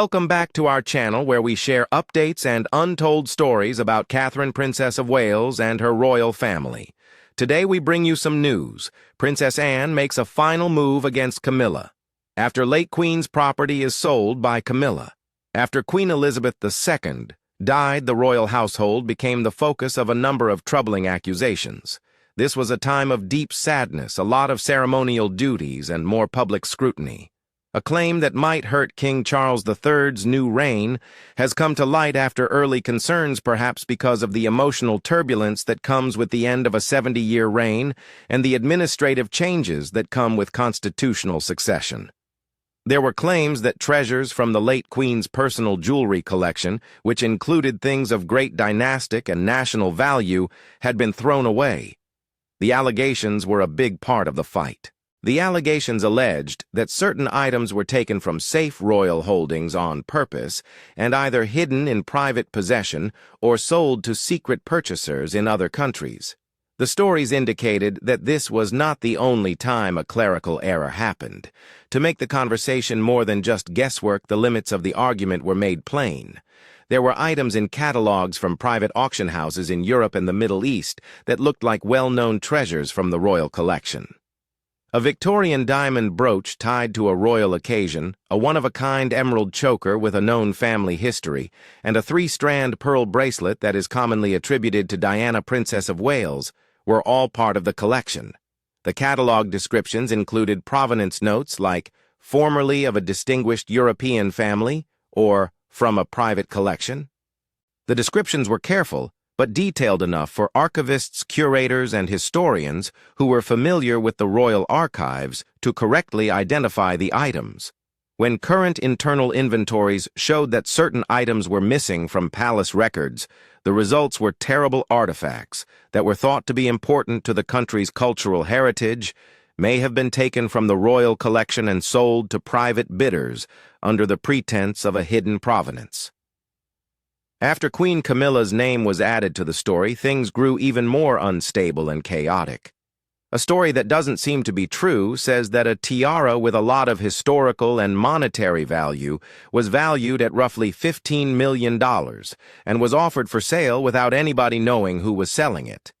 Welcome back to our channel where we share updates and untold stories about Catherine, Princess of Wales, and her royal family. Today we bring you some news. Princess Anne makes a final move against Camilla. After late Queen's property is sold by Camilla. After Queen Elizabeth II died, the royal household became the focus of a number of troubling accusations. This was a time of deep sadness, a lot of ceremonial duties, and more public scrutiny. A claim that might hurt King Charles III's new reign has come to light after early concerns, perhaps because of the emotional turbulence that comes with the end of a 70-year reign and the administrative changes that come with constitutional succession. There were claims that treasures from the late Queen's personal jewelry collection, which included things of great dynastic and national value, had been thrown away. The allegations were a big part of the fight. The allegations alleged that certain items were taken from safe royal holdings on purpose and either hidden in private possession or sold to secret purchasers in other countries. The stories indicated that this was not the only time a clerical error happened. To make the conversation more than just guesswork, the limits of the argument were made plain. There were items in catalogs from private auction houses in Europe and the Middle East that looked like well-known treasures from the royal collection. A Victorian diamond brooch tied to a royal occasion, a one-of-a-kind emerald choker with a known family history, and a 3-strand pearl bracelet that is commonly attributed to Diana, Princess of Wales, were all part of the collection. The catalog descriptions included provenance notes like "formerly of a distinguished European family" or "from a private collection." The descriptions were careful, but detailed enough for archivists, curators, and historians who were familiar with the royal archives to correctly identify the items. When current internal inventories showed that certain items were missing from palace records, the results were terrible artifacts that were thought to be important to the country's cultural heritage, may have been taken from the royal collection and sold to private bidders under the pretense of a hidden provenance. After Queen Camilla's name was added to the story, things grew even more unstable and chaotic. A story that doesn't seem to be true says that a tiara with a lot of historical and monetary value was valued at roughly $15 million and was offered for sale without anybody knowing who was selling it.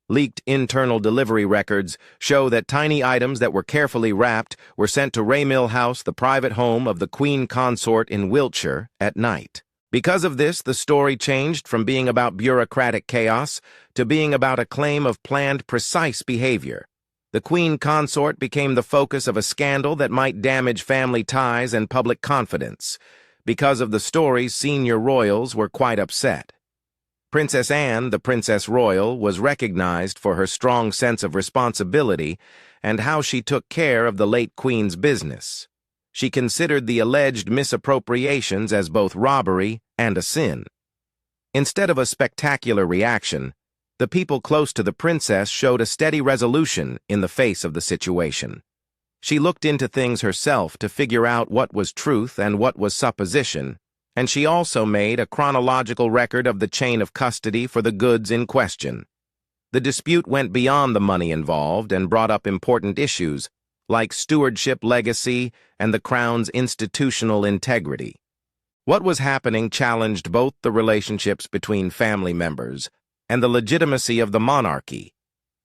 Leaked internal delivery records show that tiny items that were carefully wrapped were sent to Raymill House, the private home of the Queen Consort in Wiltshire, at night. Because of this, the story changed from being about bureaucratic chaos to being about a claim of planned, precise behavior. The Queen Consort became the focus of a scandal that might damage family ties and public confidence. Because of the stories, senior royals were quite upset. Princess Anne, the Princess Royal, was recognized for her strong sense of responsibility and how she took care of the late Queen's business. She considered the alleged misappropriations as both robbery and a sin. Instead of a spectacular reaction, the people close to the princess showed a steady resolution in the face of the situation. She looked into things herself to figure out what was truth and what was supposition, and she also made a chronological record of the chain of custody for the goods in question. The dispute went beyond the money involved and brought up important issues, like stewardship legacy and the Crown's institutional integrity. What was happening challenged both the relationships between family members and the legitimacy of the monarchy.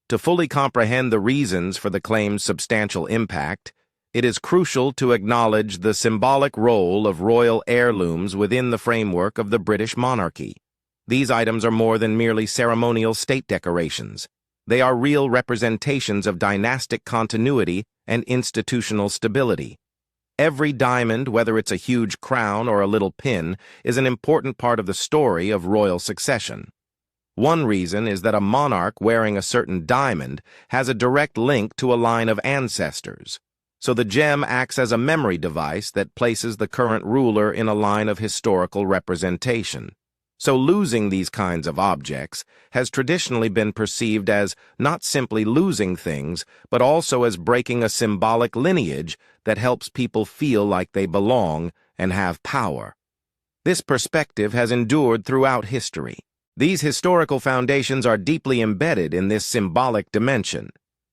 To fully comprehend the reasons for the claim's substantial impact, it is crucial to acknowledge the symbolic role of royal heirlooms within the framework of the British monarchy. These items are more than merely ceremonial state decorations. They are real representations of dynastic continuity and institutional stability. Every diamond, whether it's a huge crown or a little pin, is an important part of the story of royal succession. One reason is that a monarch wearing a certain diamond has a direct link to a line of ancestors, so the gem acts as a memory device that places the current ruler in a line of historical representation. So losing these kinds of objects has traditionally been perceived as not simply losing things, but also as breaking a symbolic lineage that helps people feel like they belong and have power. This perspective has endured throughout history. These historical foundations are deeply embedded in this symbolic dimension.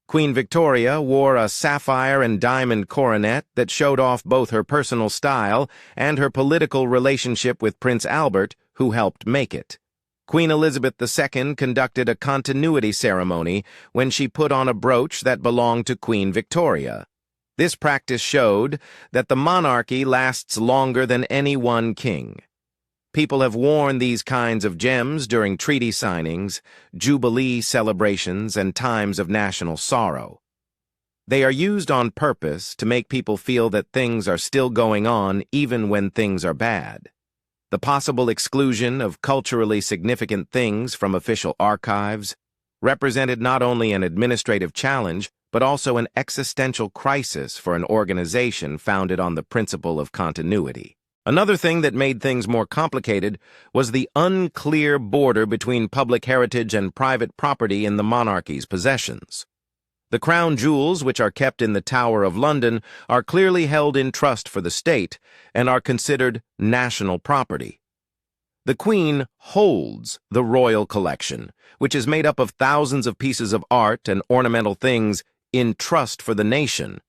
Queen Victoria wore a sapphire and diamond coronet that showed off both her personal style and her political relationship with Prince Albert, who helped make it. Queen Elizabeth II conducted a continuity ceremony when she put on a brooch that belonged to Queen Victoria. This practice showed that the monarchy lasts longer than any one king. People have worn these kinds of gems during treaty signings, jubilee celebrations, and times of national sorrow. They are used on purpose to make people feel that things are still going on even when things are bad. The possible exclusion of culturally significant things from official archives represented not only an administrative challenge, but also an existential crisis for an organization founded on the principle of continuity. Another thing that made things more complicated was the unclear border between public heritage and private property in the monarchy's possessions. The crown jewels, which are kept in the Tower of London, are clearly held in trust for the state and are considered national property. The Queen holds the royal collection, which is made up of thousands of pieces of art and ornamental things in trust for the nation.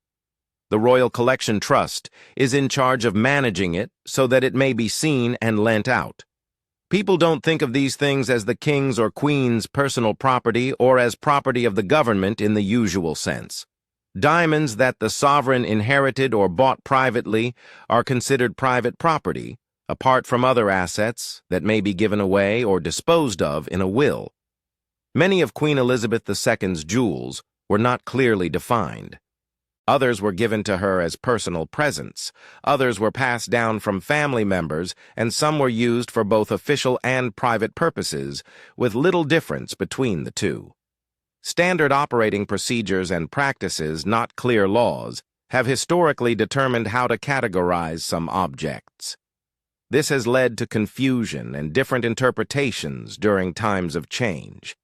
The Royal Collection Trust is in charge of managing it so that it may be seen and lent out. People don't think of these things as the king's or queen's personal property or as property of the government in the usual sense. Diamonds that the sovereign inherited or bought privately are considered private property, apart from other assets that may be given away or disposed of in a will. Many of Queen Elizabeth II's jewels were not clearly defined. Others were given to her as personal presents, others were passed down from family members, and some were used for both official and private purposes, with little difference between the two. Standard operating procedures and practices, not clear laws, have historically determined how to categorize some objects. This has led to confusion and different interpretations during times of change.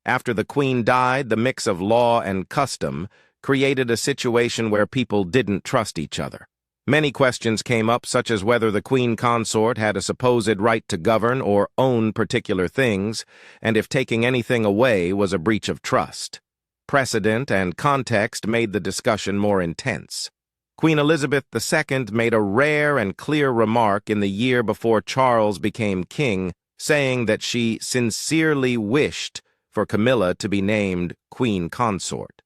After the Queen died, the mix of law and custom created a situation where people didn't trust each other. Many questions came up, such as whether the Queen Consort had a supposed right to govern or own particular things, and if taking anything away was a breach of trust. Precedent and context made the discussion more intense. Queen Elizabeth II made a rare and clear remark in the year before Charles became king, saying that she sincerely wished for Camilla to be named Queen Consort.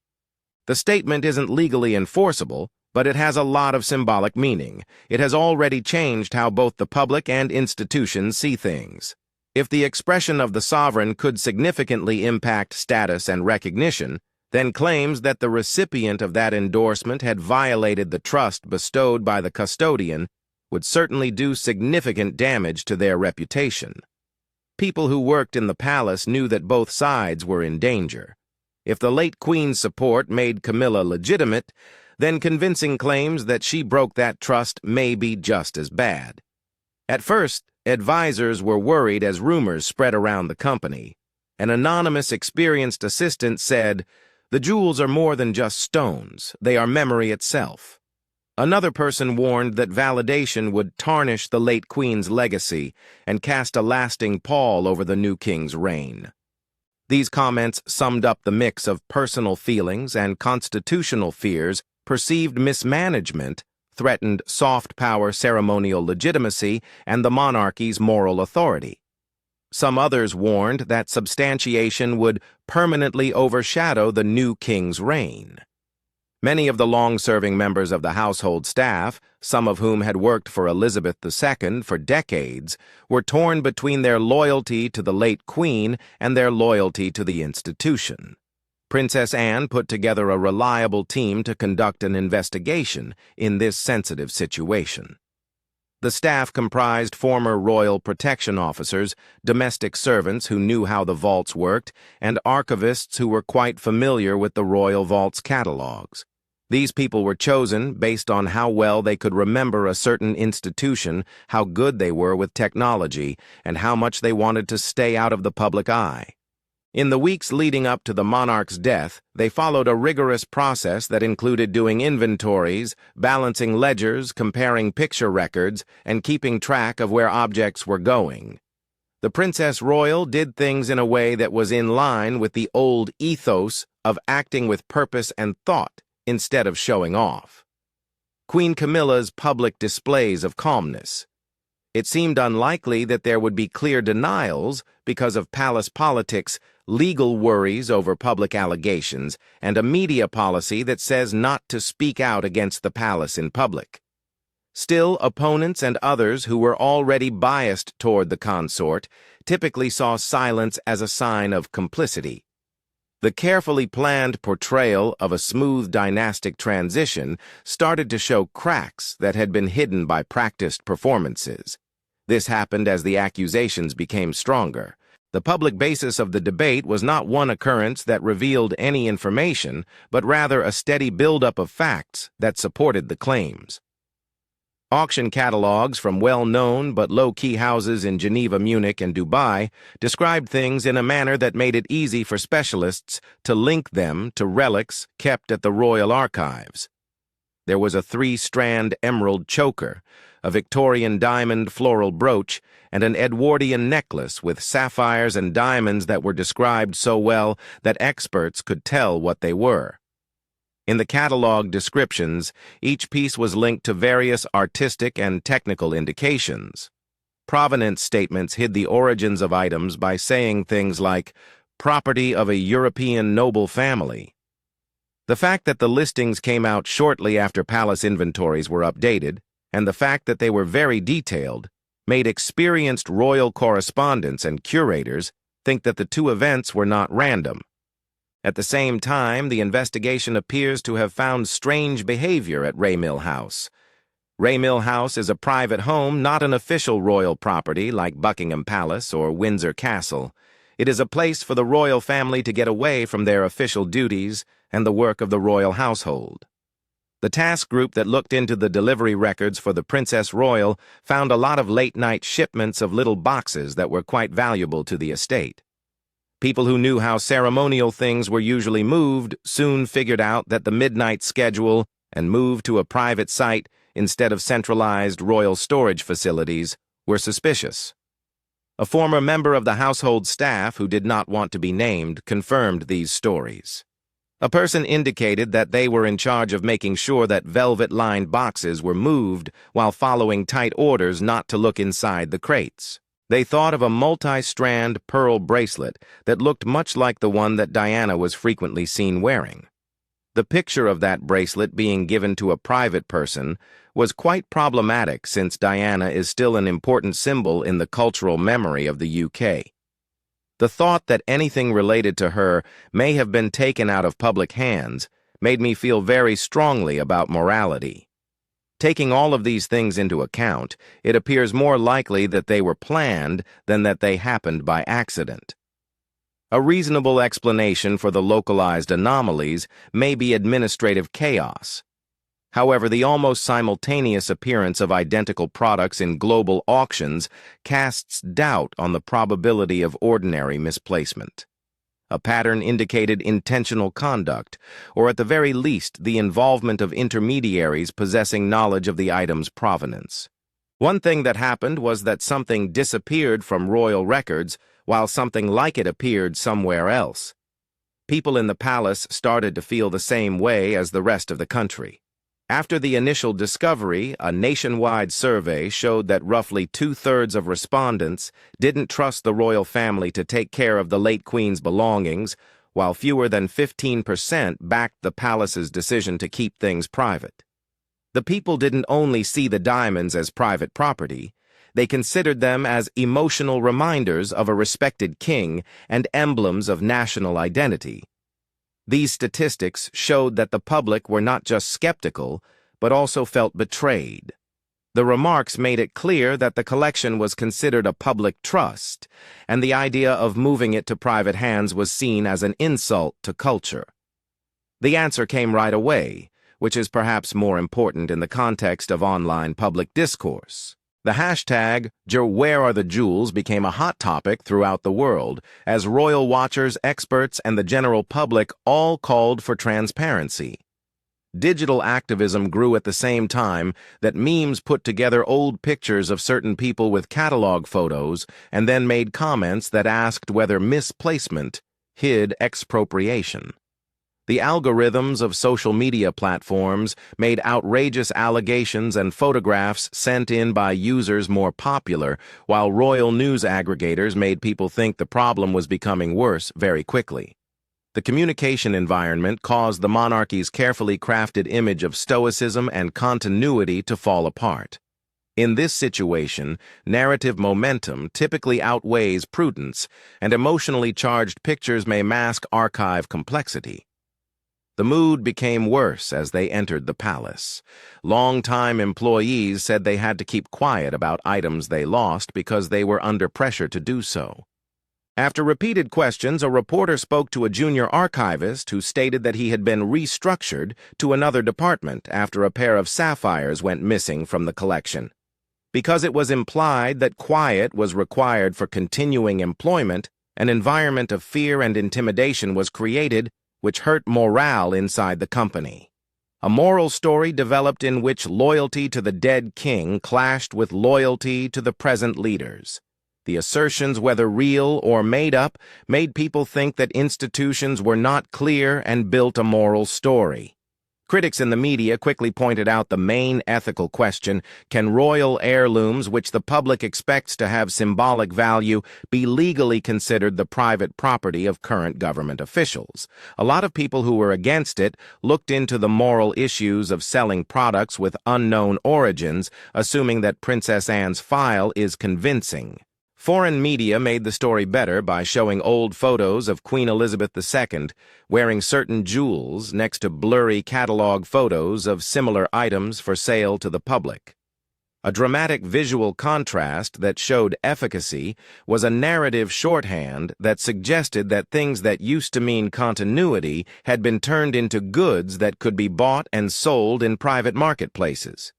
The statement isn't legally enforceable, but it has a lot of symbolic meaning. It has already changed how both the public and institutions see things. If the expression of the sovereign could significantly impact status and recognition, then claims that the recipient of that endorsement had violated the trust bestowed by the custodian would certainly do significant damage to their reputation. People who worked in the palace knew that both sides were in danger. If the late Queen's support made Camilla legitimate, then convincing claims that she broke that trust may be just as bad. At first, advisors were worried as rumors spread around the company. An anonymous, experienced assistant said, "The jewels are more than just stones, they are memory itself." Another person warned that validation would tarnish the late Queen's legacy and cast a lasting pall over the new king's reign. These comments summed up the mix of personal feelings and constitutional fears. Perceived mismanagement threatened soft power ceremonial legitimacy and the monarchy's moral authority. Some others warned that substantiation would permanently overshadow the new king's reign. Many of the long-serving members of the household staff, some of whom had worked for Elizabeth II for decades, were torn between their loyalty to the late Queen and their loyalty to the institution. Princess Anne put together a reliable team to conduct an investigation in this sensitive situation. The staff comprised former royal protection officers, domestic servants who knew how the vaults worked, and archivists who were quite familiar with the royal vault's catalogs. These people were chosen based on how well they could remember a certain institution, how good they were with technology, and how much they wanted to stay out of the public eye. In the weeks leading up to the monarch's death, they followed a rigorous process that included doing inventories, balancing ledgers, comparing picture records, and keeping track of where objects were going. The Princess Royal did things in a way that was in line with the old ethos of acting with purpose and thought instead of showing off. Queen Camilla's public displays of calmness. It seemed unlikely that there would be clear denials because of palace politics, legal worries over public allegations, and a media policy that says not to speak out against the palace in public. Still, opponents and others who were already biased toward the consort typically saw silence as a sign of complicity. The carefully planned portrayal of a smooth dynastic transition started to show cracks that had been hidden by practiced performances. This happened as the accusations became stronger. The public basis of the debate was not one occurrence that revealed any information, but rather a steady buildup of facts that supported the claims. Auction catalogs from well-known but low-key houses in Geneva, Munich, and Dubai described things in a manner that made it easy for specialists to link them to relics kept at the Royal Archives. There was a 3-strand emerald choker, a Victorian diamond floral brooch, and an Edwardian necklace with sapphires and diamonds that were described so well that experts could tell what they were. In the catalog descriptions, each piece was linked to various artistic and technical indications. Provenance statements hid the origins of items by saying things like, "property of a European noble family." The fact that the listings came out shortly after palace inventories were updated, and the fact that they were very detailed, made experienced royal correspondents and curators think that the two events were not random. At the same time, the investigation appears to have found strange behavior at Mill House. Mill House is a private home, not an official royal property like Buckingham Palace or Windsor Castle. It is a place for the royal family to get away from their official duties and the work of the royal household. The task group that looked into the delivery records for the Princess Royal found a lot of late-night shipments of little boxes that were quite valuable to the estate. People who knew how ceremonial things were usually moved soon figured out that the midnight schedule and move to a private site instead of centralized royal storage facilities were suspicious. A former member of the household staff who did not want to be named confirmed these stories. A person indicated that they were in charge of making sure that velvet-lined boxes were moved while following tight orders not to look inside the crates. They thought of a multi-strand pearl bracelet that looked much like the one that Diana was frequently seen wearing. The picture of that bracelet being given to a private person was quite problematic since Diana is still an important symbol in the cultural memory of the UK. The thought that anything related to her may have been taken out of public hands made me feel very strongly about morality. Taking all of these things into account, it appears more likely that they were planned than that they happened by accident. A reasonable explanation for the localized anomalies may be administrative chaos. However, the almost simultaneous appearance of identical products in global auctions casts doubt on the probability of ordinary misplacement. A pattern indicated intentional conduct, or at the very least the involvement of intermediaries possessing knowledge of the item's provenance. One thing that happened was that something disappeared from royal records while something like it appeared somewhere else. People in the palace started to feel the same way as the rest of the country. After the initial discovery, a nationwide survey showed that roughly 2/3 of respondents didn't trust the royal family to take care of the late queen's belongings, while fewer than 15% backed the palace's decision to keep things private. The people didn't only see the diamonds as private property, they considered them as emotional reminders of a respected king and emblems of national identity. These statistics showed that the public were not just skeptical, but also felt betrayed. The remarks made it clear that the collection was considered a public trust, and the idea of moving it to private hands was seen as an insult to culture. The answer came right away, which is perhaps more important in the context of online public discourse. The hashtag, "Where are the jewels?" became a hot topic throughout the world, as royal watchers, experts, and the general public all called for transparency. Digital activism grew at the same time that memes put together old pictures of certain people with catalog photos and then made comments that asked whether misplacement hid expropriation. The algorithms of social media platforms made outrageous allegations and photographs sent in by users more popular, while royal news aggregators made people think the problem was becoming worse very quickly. The communication environment caused the monarchy's carefully crafted image of stoicism and continuity to fall apart. In this situation, narrative momentum typically outweighs prudence, and emotionally charged pictures may mask archive complexity. The mood became worse as they entered the palace. Long-time employees said they had to keep quiet about items they lost because they were under pressure to do so. After repeated questions, a reporter spoke to a junior archivist who stated that he had been restructured to another department after a pair of sapphires went missing from the collection. Because it was implied that quiet was required for continuing employment, an environment of fear and intimidation was created, which hurt morale inside the company. A moral story developed in which loyalty to the dead king clashed with loyalty to the present leaders. The assertions, whether real or made up, made people think that institutions were not clear and built a moral story. Critics in the media quickly pointed out the main ethical question: can royal heirlooms, which the public expects to have symbolic value, be legally considered the private property of current government officials? A lot of people who were against it looked into the moral issues of selling products with unknown origins, assuming that Princess Anne's file is convincing. Foreign media made the story better by showing old photos of Queen Elizabeth II wearing certain jewels next to blurry catalog photos of similar items for sale to the public. A dramatic visual contrast that showed efficacy was a narrative shorthand that suggested that things that used to mean continuity had been turned into goods that could be bought and sold in private marketplaces.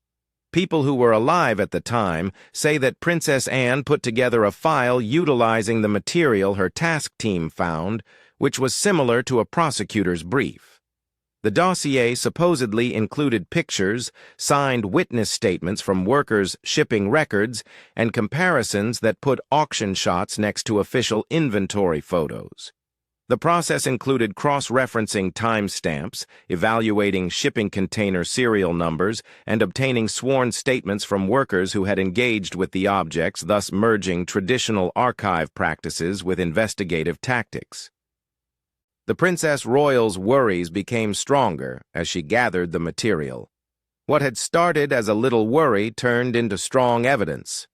People who were alive at the time say that Princess Anne put together a file utilizing the material her task team found, which was similar to a prosecutor's brief. The dossier supposedly included pictures, signed witness statements from workers shipping records, and comparisons that put auction shots next to official inventory photos. The process included cross-referencing timestamps, evaluating shipping container serial numbers, and obtaining sworn statements from workers who had engaged with the objects, thus merging traditional archive practices with investigative tactics. The Princess Royal's worries became stronger as she gathered the material. What had started as a little worry turned into strong evidence.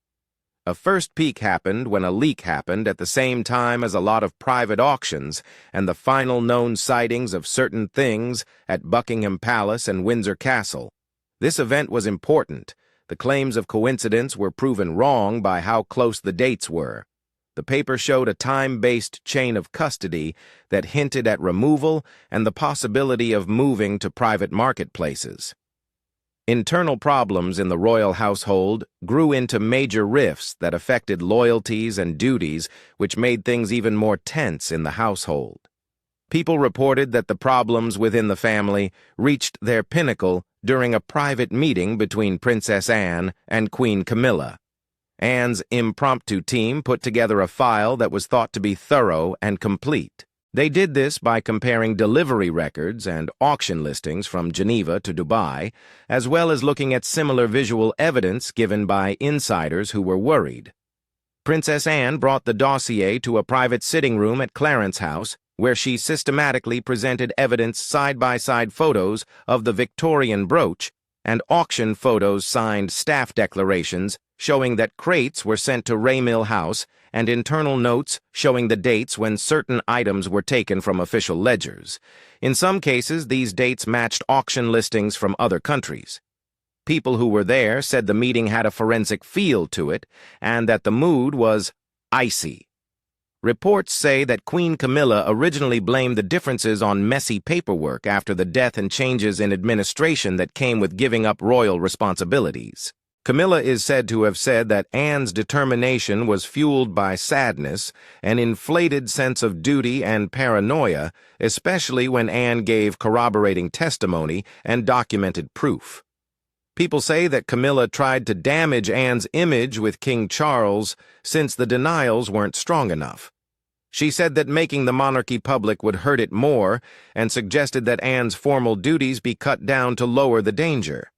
A first peek happened when a leak happened at the same time as a lot of private auctions and the final known sightings of certain things at Buckingham Palace and Windsor Castle. This event was important. The claims of coincidence were proven wrong by how close the dates were. The paper showed a time-based chain of custody that hinted at removal and the possibility of moving to private marketplaces. Internal problems in the royal household grew into major rifts that affected loyalties and duties, which made things even more tense in the household. People reported that the problems within the family reached their pinnacle during a private meeting between Princess Anne and Queen Camilla. Anne's impromptu team put together a file that was thought to be thorough and complete. They did this by comparing delivery records and auction listings from Geneva to Dubai, as well as looking at similar visual evidence given by insiders who were worried. Princess Anne brought the dossier to a private sitting room at Clarence House, where she systematically presented evidence side-by-side photos of the Victorian brooch and auction photos signed staff declarations showing that crates were sent to Raymill House and internal notes showing the dates when certain items were taken from official ledgers. In some cases, these dates matched auction listings from other countries. People who were there said the meeting had a forensic feel to it and that the mood was icy. Reports say that Queen Camilla originally blamed the differences on messy paperwork after the death and changes in administration that came with giving up royal responsibilities. Camilla is said to have said that Anne's determination was fueled by sadness, an inflated sense of duty and paranoia, especially when Anne gave corroborating testimony and documented proof. People say that Camilla tried to damage Anne's image with King Charles since the denials weren't strong enough. She said that making the monarchy public would hurt it more and suggested that Anne's formal duties be cut down to lower the danger.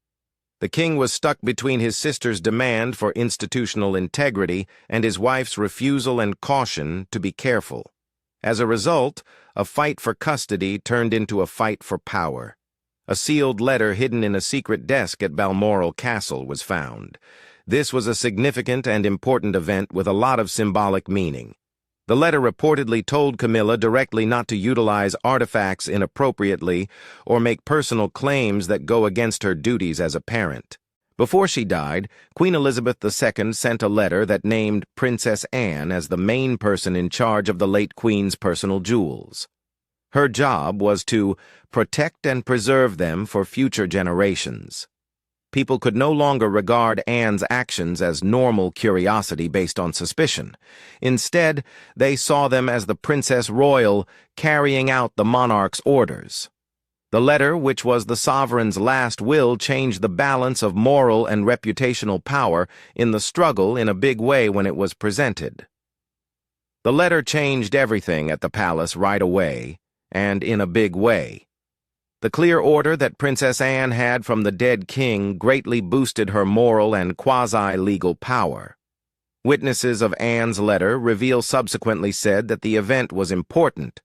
The king was stuck between his sister's demand for institutional integrity and his wife's refusal and caution to be careful. As a result, a fight for custody turned into a fight for power. A sealed letter hidden in a secret desk at Balmoral Castle was found. This was a significant and important event with a lot of symbolic meaning. The letter reportedly told Camilla directly not to utilize artifacts inappropriately or make personal claims that go against her duties as a parent. Before she died, Queen Elizabeth II sent a letter that named Princess Anne as the main person in charge of the late Queen's personal jewels. Her job was to protect and preserve them for future generations. People could no longer regard Anne's actions as normal curiosity based on suspicion. Instead, they saw them as the Princess Royal carrying out the monarch's orders. The letter, which was the sovereign's last will, changed the balance of moral and reputational power in the struggle in a big way when it was presented. The letter changed everything at the palace right away, and in a big way. The clear order that Princess Anne had from the dead king greatly boosted her moral and quasi-legal power. Witnesses of Anne's letter subsequently said that the event was important.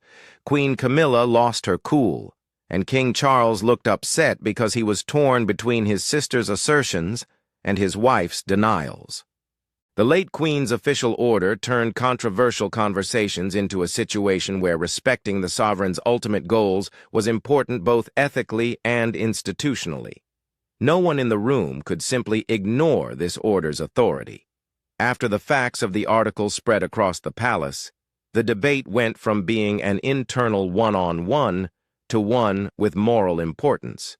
Queen Camilla lost her cool, and King Charles looked upset because he was torn between his sister's assertions and his wife's denials. The late Queen's official order turned controversial conversations into a situation where respecting the sovereign's ultimate goals was important both ethically and institutionally. No one in the room could simply ignore this order's authority. After the facts of the article spread across the palace, the debate went from being an internal one-on-one to one with moral importance.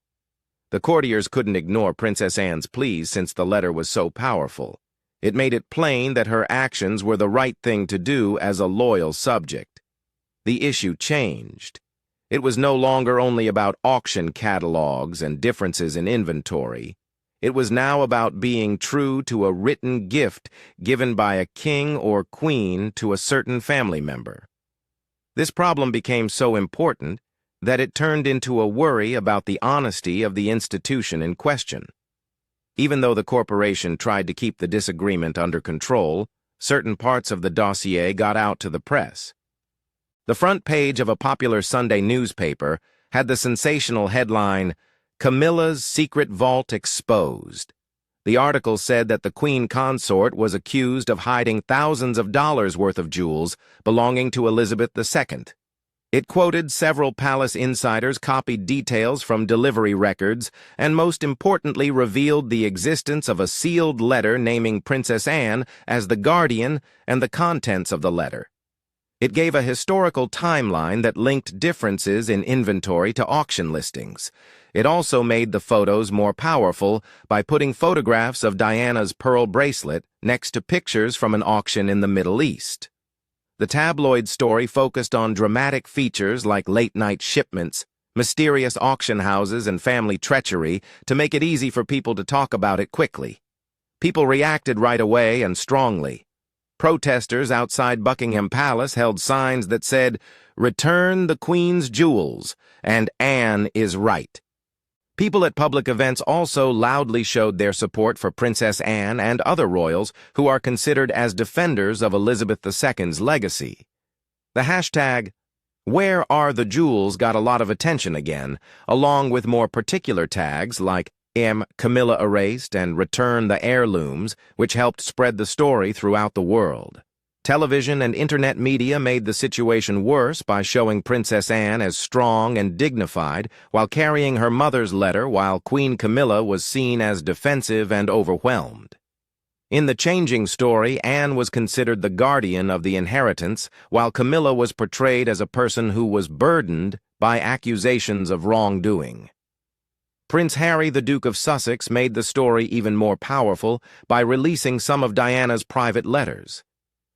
The courtiers couldn't ignore Princess Anne's pleas since the letter was so powerful. It made it plain that her actions were the right thing to do as a loyal subject. The issue changed. It was no longer only about auction catalogs and differences in inventory. It was now about being true to a written gift given by a king or queen to a certain family member. This problem became so important that it turned into a worry about the honesty of the institution in question. Even though the corporation tried to keep the disagreement under control, certain parts of the dossier got out to the press. The front page of a popular Sunday newspaper had the sensational headline, "Camilla's Secret Vault Exposed." The article said that the Queen Consort was accused of hiding thousands of dollars worth of jewels belonging to Elizabeth II. It quoted several palace insiders, copied details from delivery records, and most importantly revealed the existence of a sealed letter naming Princess Anne as the guardian and the contents of the letter. It gave a historical timeline that linked differences in inventory to auction listings. It also made the photos more powerful by putting photographs of Diana's pearl bracelet next to pictures from an auction in the Middle East. The tabloid story focused on dramatic features like late-night shipments, mysterious auction houses, and family treachery to make it easy for people to talk about it quickly. People reacted right away and strongly. Protesters outside Buckingham Palace held signs that said, "Return the Queen's jewels," and "Anne is right." People at public events also loudly showed their support for Princess Anne and other royals who are considered as defenders of Elizabeth II's legacy. The hashtag, "Where are the jewels?" got a lot of attention again, along with more particular tags like Camilla erased and "Return the heirlooms," which helped spread the story throughout the world. Television and internet media made the situation worse by showing Princess Anne as strong and dignified while carrying her mother's letter, while Queen Camilla was seen as defensive and overwhelmed. In the changing story, Anne was considered the guardian of the inheritance, while Camilla was portrayed as a person who was burdened by accusations of wrongdoing. Prince Harry, the Duke of Sussex, made the story even more powerful by releasing some of Diana's private letters.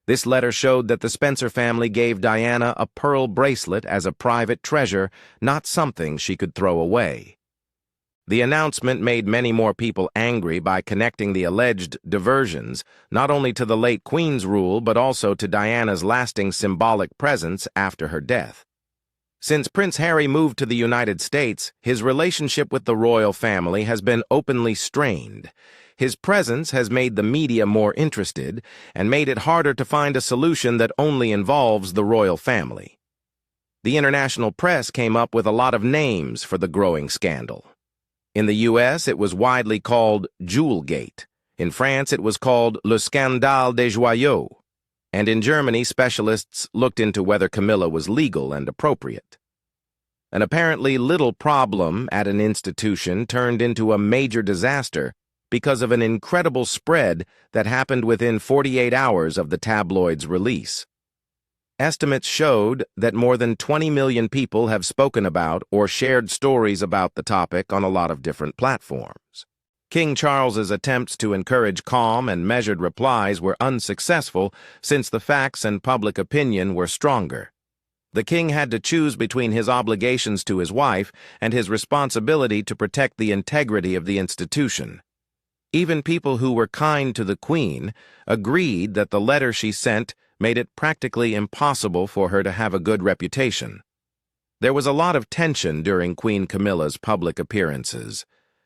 This letter showed that the Spencer family gave Diana a pearl bracelet as a private treasure, not something she could throw away. The announcement made many more people angry by connecting the alleged diversions not only to the late Queen's rule but also to Diana's lasting symbolic presence after her death. Since Prince Harry moved to the United States, his relationship with the royal family has been openly strained. His presence has made the media more interested and made it harder to find a solution that only involves the royal family. The international press came up with a lot of names for the growing scandal. In the U.S., it was widely called Jewelgate. In France, it was called Le Scandale des Joyaux. And in Germany, specialists looked into whether Camilla was legal and appropriate. An apparently little problem at an institution turned into a major disaster because of an incredible spread that happened within 48 hours of the tabloid's release. Estimates showed that more than 20 million people have spoken about or shared stories about the topic on a lot of different platforms. King Charles's attempts to encourage calm and measured replies were unsuccessful since the facts and public opinion were stronger. The king had to choose between his obligations to his wife and his responsibility to protect the integrity of the institution. Even people who were kind to the Queen agreed that the letter she sent made it practically impossible for her to have a good reputation. There was a lot of tension during Queen Camilla's public appearances.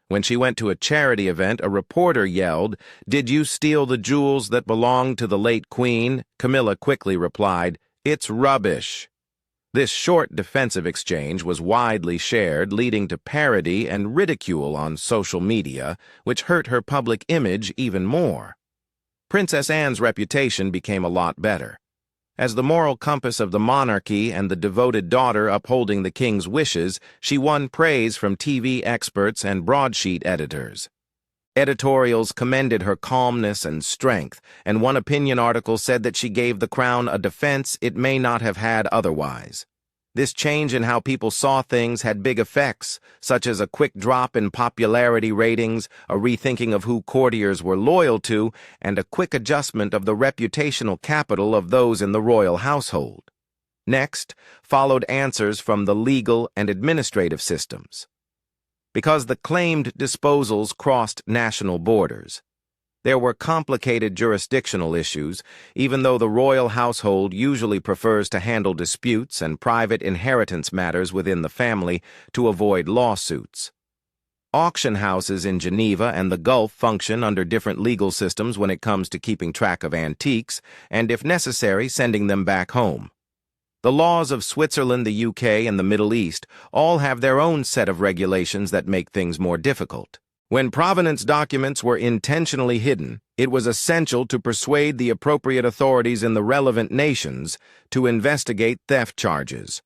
When she went to a charity event, a reporter yelled, "Did you steal the jewels that belonged to the late Queen?" Camilla quickly replied, "It's rubbish." This short defensive exchange was widely shared, leading to parody and ridicule on social media, which hurt her public image even more. Princess Anne's reputation became a lot better. As the moral compass of the monarchy and the devoted daughter upholding the king's wishes, she won praise from TV experts and broadsheet editors. Editorials commended her calmness and strength, and one opinion article said that she gave the crown a defense it may not have had otherwise. This change in how people saw things had big effects, such as a quick drop in popularity ratings, a rethinking of who courtiers were loyal to, and a quick adjustment of the reputational capital of those in the royal household. Next followed answers from the legal and administrative systems. Because the claimed disposals crossed national borders, there were complicated jurisdictional issues, even though the royal household usually prefers to handle disputes and private inheritance matters within the family to avoid lawsuits. Auction houses in Geneva and the Gulf function under different legal systems when it comes to keeping track of antiques and, if necessary, sending them back home. The laws of Switzerland, the UK, and the Middle East all have their own set of regulations that make things more difficult. When provenance documents were intentionally hidden, it was essential to persuade the appropriate authorities in the relevant nations to investigate theft charges.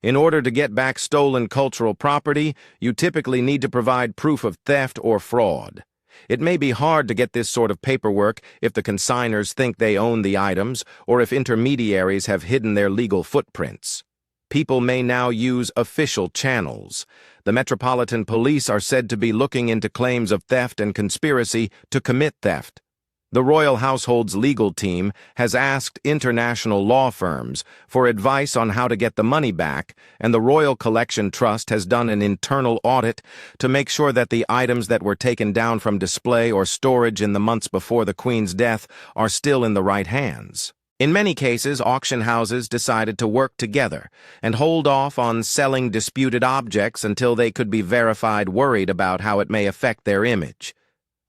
In order to get back stolen cultural property, you typically need to provide proof of theft or fraud. It may be hard to get this sort of paperwork if the consignors think they own the items or if intermediaries have hidden their legal footprints. People may now use official channels. The Metropolitan Police are said to be looking into claims of theft and conspiracy to commit theft. The royal household's legal team has asked international law firms for advice on how to get the money back, and the Royal Collection Trust has done an internal audit to make sure that the items that were taken down from display or storage in the months before the Queen's death are still in the right hands. In many cases, auction houses decided to work together and hold off on selling disputed objects until they could be verified, worried about how it may affect their image.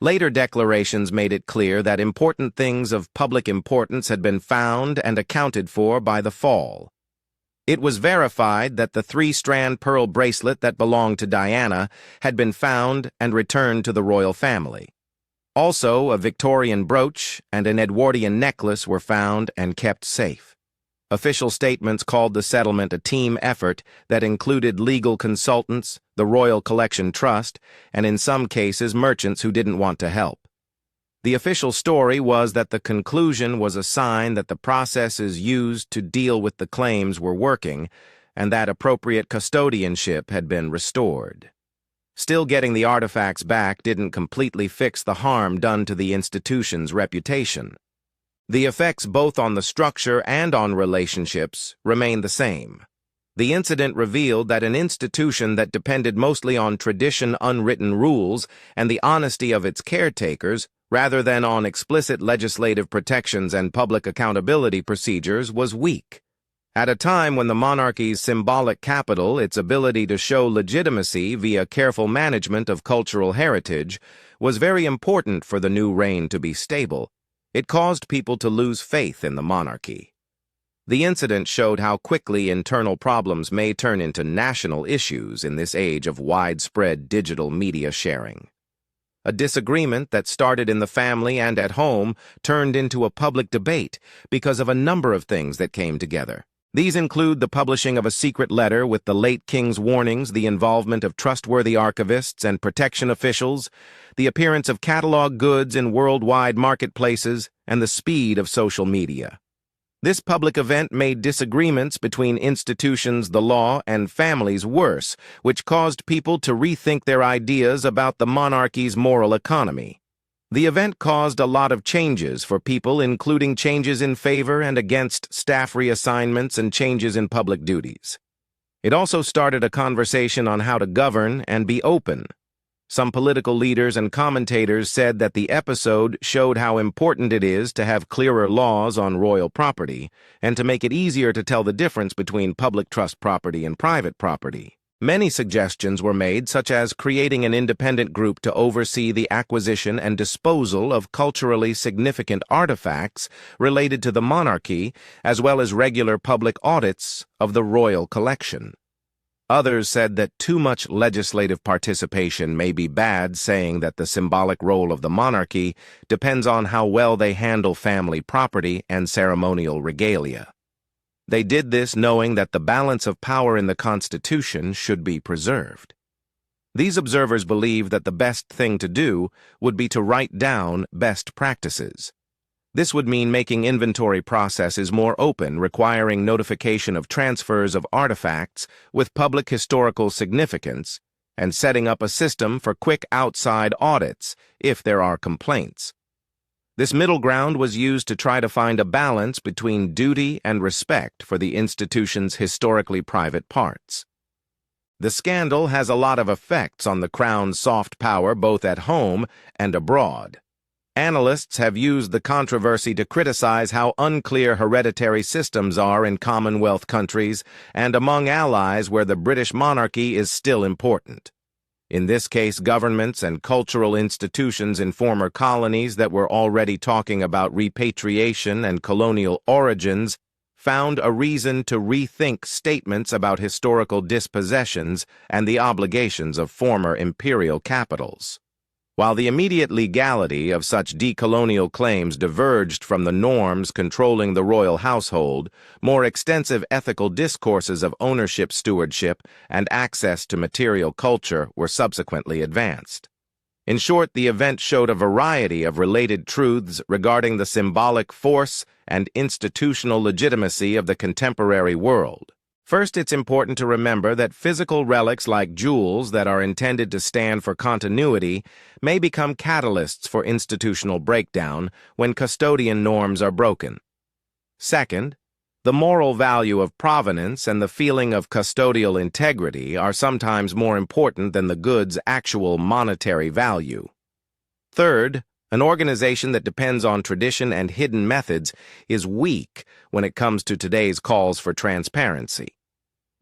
Later declarations made it clear that important things of public importance had been found and accounted for by the fall. It was verified that the 3-strand pearl bracelet that belonged to Diana had been found and returned to the royal family. Also, a Victorian brooch and an Edwardian necklace were found and kept safe. Official statements called the settlement a team effort that included legal consultants, the Royal Collection Trust, and in some cases merchants who didn't want to help. The official story was that the conclusion was a sign that the processes used to deal with the claims were working and that appropriate custodianship had been restored. Still, getting the artifacts back didn't completely fix the harm done to the institution's reputation. The effects both on the structure and on relationships remain the same. The incident revealed that an institution that depended mostly on tradition, unwritten rules, and the honesty of its caretakers, rather than on explicit legislative protections and public accountability procedures, was weak. At a time when the monarchy's symbolic capital, its ability to show legitimacy via careful management of cultural heritage, was very important for the new reign to be stable, it caused people to lose faith in the monarchy. The incident showed how quickly internal problems may turn into national issues in this age of widespread digital media sharing. A disagreement that started in the family and at home turned into a public debate because of a number of things that came together. These include the publishing of a secret letter with the late king's warnings, the involvement of trustworthy archivists and protection officials, the appearance of catalog goods in worldwide marketplaces, and the speed of social media. This public event made disagreements between institutions, the law, and families worse, which caused people to rethink their ideas about the monarchy's moral economy. The event caused a lot of changes for people, including changes in favor and against staff reassignments and changes in public duties. It also started a conversation on how to govern and be open. Some political leaders and commentators said that the episode showed how important it is to have clearer laws on royal property and to make it easier to tell the difference between public trust property and private property. Many suggestions were made, such as creating an independent group to oversee the acquisition and disposal of culturally significant artifacts related to the monarchy, as well as regular public audits of the royal collection. Others said that too much legislative participation may be bad, saying that the symbolic role of the monarchy depends on how well they handle family property and ceremonial regalia. They did this knowing that the balance of power in the Constitution should be preserved. These observers believe that the best thing to do would be to write down best practices. This would mean making inventory processes more open, requiring notification of transfers of artifacts with public historical significance, and setting up a system for quick outside audits if there are complaints. This middle ground was used to try to find a balance between duty and respect for the institution's historically private parts. The scandal has a lot of effects on the Crown's soft power both at home and abroad. Analysts have used the controversy to criticize how unclear hereditary systems are in Commonwealth countries and among allies where the British monarchy is still important. In this case, governments and cultural institutions in former colonies that were already talking about repatriation and colonial origins found a reason to rethink statements about historical dispossessions and the obligations of former imperial capitals. While the immediate legality of such decolonial claims diverged from the norms controlling the royal household, more extensive ethical discourses of ownership, stewardship, and access to material culture were subsequently advanced. In short, the event showed a variety of related truths regarding the symbolic force and institutional legitimacy of the contemporary world. First, it's important to remember that physical relics like jewels that are intended to stand for continuity may become catalysts for institutional breakdown when custodian norms are broken. Second, the moral value of provenance and the feeling of custodial integrity are sometimes more important than the goods' actual monetary value. Third, an organization that depends on tradition and hidden methods is weak when it comes to today's calls for transparency.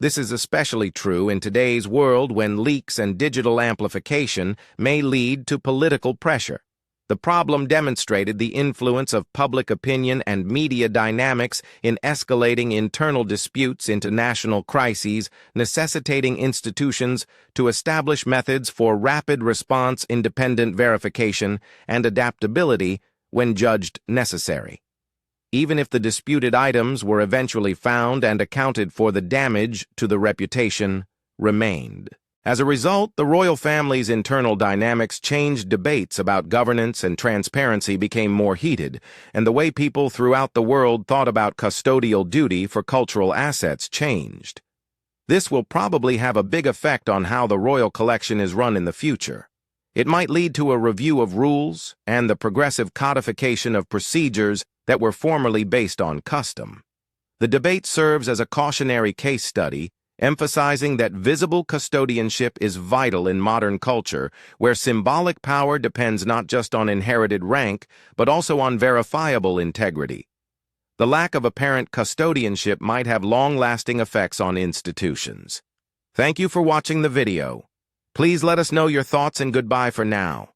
This is especially true in today's world when leaks and digital amplification may lead to political pressure. The problem demonstrated the influence of public opinion and media dynamics in escalating internal disputes into national crises, necessitating institutions to establish methods for rapid response, independent verification, and adaptability when judged necessary. Even if the disputed items were eventually found and accounted for, the damage to the reputation remained. As a result, the royal family's internal dynamics changed. Debates about governance and transparency became more heated, and the way people throughout the world thought about custodial duty for cultural assets changed. This will probably have a big effect on how the royal collection is run in the future. It might lead to a review of rules and the progressive codification of procedures that were formerly based on custom. The debate serves as a cautionary case study emphasizing that visible custodianship is vital in modern culture, where symbolic power depends not just on inherited rank, but also on verifiable integrity. The lack of apparent custodianship might have long-lasting effects on institutions. Thank you for watching the video. Please let us know your thoughts and goodbye for now.